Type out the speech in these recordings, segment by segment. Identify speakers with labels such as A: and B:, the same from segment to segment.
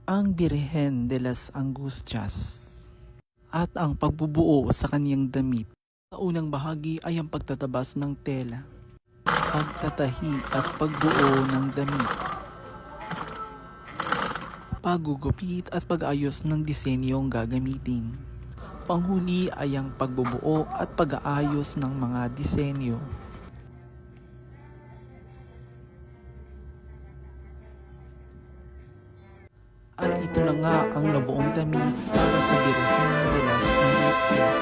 A: ang Birhen de las Angustias at ang pagbubuo sa kaniyang damit. Sa unang bahagi ay ang pagtatabas ng tela, pagtatahi at pagbuo ng damit, paggugupit at pag-ayos ng disenyong gagamitin. Panghuli ay ang pagbubuo at pag-aayos ng mga disenyo. At ito na nga ang nabuong damit para sa Birhen de las Angustias.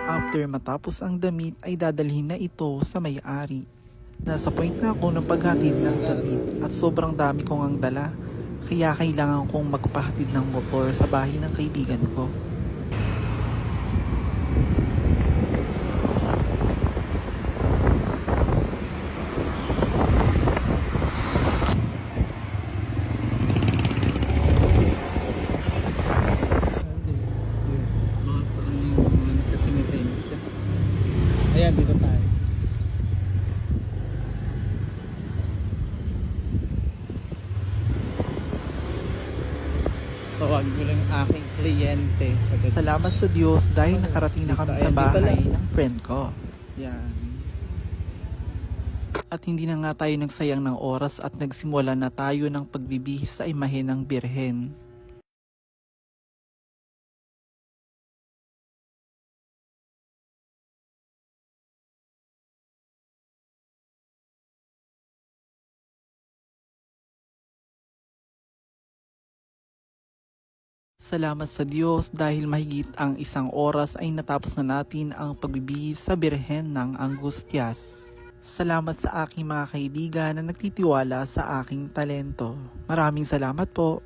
A: After matapos ang damit ay dadalhin na ito sa may-ari. Nasa point na ako ng paghatid ng damit at sobrang dami kong ang dala, kaya kailangan kong magpahatid ng motor sa bahay ng kaibigan ko.
B: Ayan, dito tayo. Tawagin ko lang aking kliyente.
A: Salamat sa Diyos dahil nakarating na kami sa bahay ng friend ko.
B: Yan.
A: At hindi na nga tayo nagsayang ng oras at nagsimula na tayo ng pagbibihis sa imahe ng Birhen. Salamat sa Diyos dahil mahigit ang isang oras ay natapos na natin ang pagbibihis sa Birhen ng Angustias. Salamat sa aking mga kaibigan na nagtitiwala sa aking talento. Maraming salamat po.